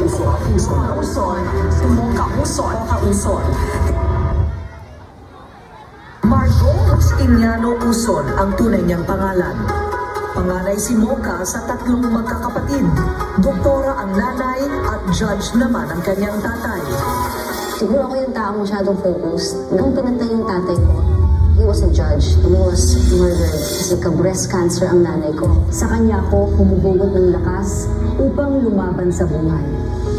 Uson, si Mocha Uson. Margong Justiniano Uson ang tunay niyang pangalan. Panganay si Mocha sa tatlong magkakapatid. Doktora ang nanay at judge naman ang kanyang tatay. Siguro ako yung taong masyadong focused. Nung pinatay yung tatay ko, he was a judge and he was murdered kasi ka-breast cancer ang nanay ko. Sa kanya ako humuhugot ng lakas upang lumaban sa buhay.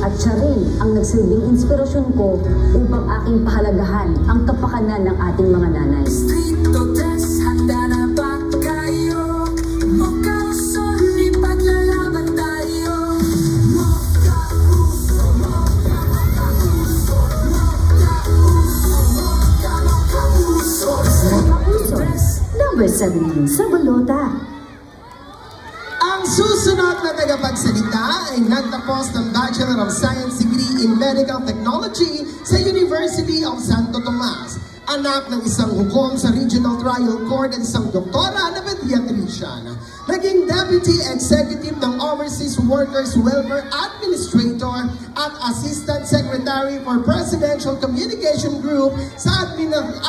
At siya rin ang nagsilbing inspirasyon ko upang aking pahalagahan ang kapakanan ng ating mga nanay. Stricto tres, handa na ba kayo? Mocha Uson, ipaglalaban tayo. Mocha Uson, Mocha Uson. Number 17 sa balota. Ang susunod na tagapagsalita ay nagtapos ng Bachelor of Science degree in Medical Technology sa University of Santo Tomas. Anak ng isang hukom sa Regional Trial Court at isang doktora na pediatrician. Naging Deputy Executive ng Overseas Workers Welfare Administrator at Assistant Secretary for Presidential Communication Group sa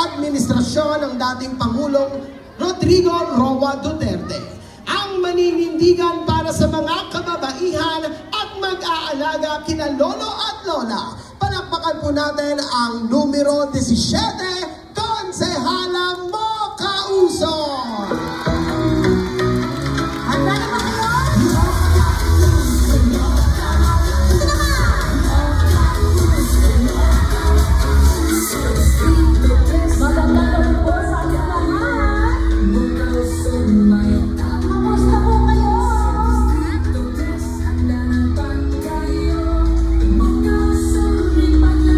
administrasyon ng dating Pangulong Rodrigo Roa Duterte. Ang maninindigan para sa mga kababaihan at mag-aalaga kina lolo at lola. Palakpakan po natin ang numero 17, Konsehala Mocha Uson. Handa na ba kayo? Magandang gabi po sa ating lahat. Kamusta po kayo?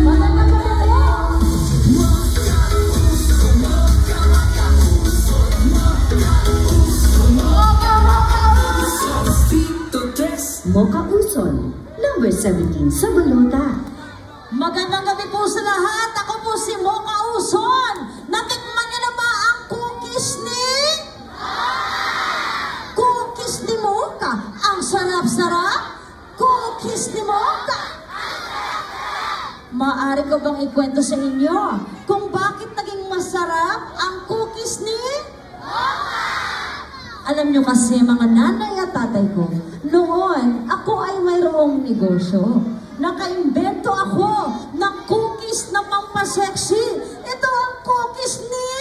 Magandang gabi po. Mocha Uson, number 17 sa balota. Magandang gabi po sa lahat. Ako po si Mocha Uson. Natikman niyo na ba ang cookies ni? Cookies ni Mocha. Ang sarap-sarap. Cookies ni Mocha. Maaari ko bang ikwento sa inyo kung bakit naging masarap ang cookies ni? Alam nyo kasi mga nanay at tatay ko, noon ako ay mayroong negosyo. Nakaimbento ako ng cookies na pampasexy. Ito ang cookies ni?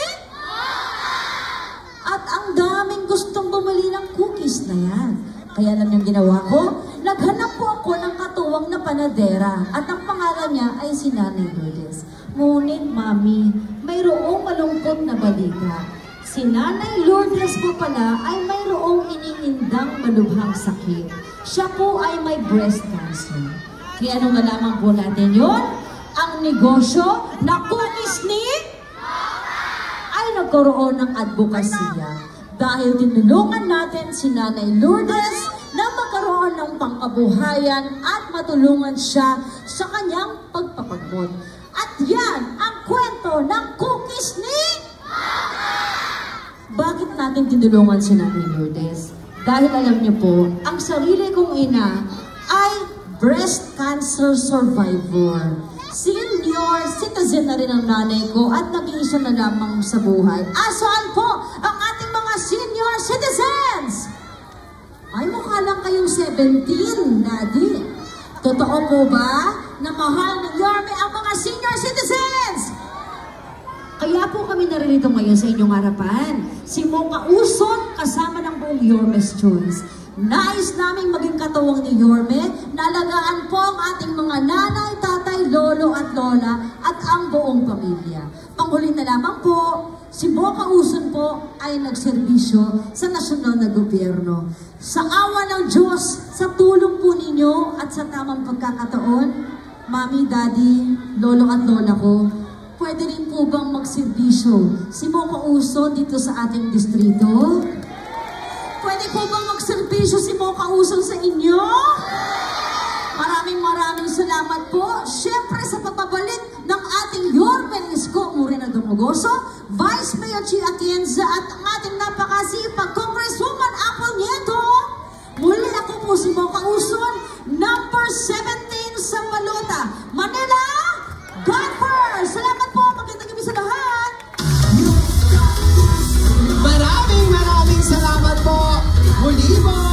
At ang daming gustong bumili ng cookies na yan. Kaya alam niyong ginawa ko? Naghanap po ako ng katuwang na panadera at ang pangalan niya ay si Nanay Lourdes. Ngunit, Mami, mayroong malungkot na balita. Si Nanay Lourdes po pala ay mayroong iniindang malubhang sakit. Siya po ay may breast cancer. Kaya nung nalaman po natin yun, ang negosyo na cookies ni ay nagkaroon ng advokasya. Dahil tinulungan natin si Nanay Lourdes na magkaroon ng pangkabuhayan at matulungan siya sa kanyang pagpapagod. At yan ang kwento ng cookies ni Bakit natin tinulungan si Nanay Lourdes? Dahil alam niyo po, ang sarili kong ina ay breast cancer survivor. Senior citizen na rin ang nanay ko at nag-iisa na lamang sa buhay. Saan po ang ating mga senior citizens? Ay, mukha lang kayong 17, Daddy. Totoo po ba na mahal ni Yorme ang mga senior citizens? Kaya po kami naririto ngayon sa inyong harapan. Si Mocha Uson kasama ng buong Yorme's Choice. Nais naming maging katuwang ni Yorme, nalagaan po ang ating mga nanay, tatay, lolo at lola at ang buong pamilya. Panghuli na lamang po, si Mocha Uson po ay nagserbisyo sa nasyonal na gobyerno. Sa awa ng Diyos, sa tulong po ninyo at sa tamang pagkakataon, Mami, Daddy, lolo at lola ko, pwede rin po bang magserbisyo si Mocha Uson dito sa ating distrito? Pwede po bang magserbisyo si Mocha Uson sa inyo? Maraming salamat po. Siyempre sa papabalik ng ating Yorme Isko Moreno Dumogoso, Vice Mayor Chi Atienza at ang ating napakasipag Congresswoman Apple Nieto. Muli ako po si Mocha Uson, number 17 salamat po. Muli po.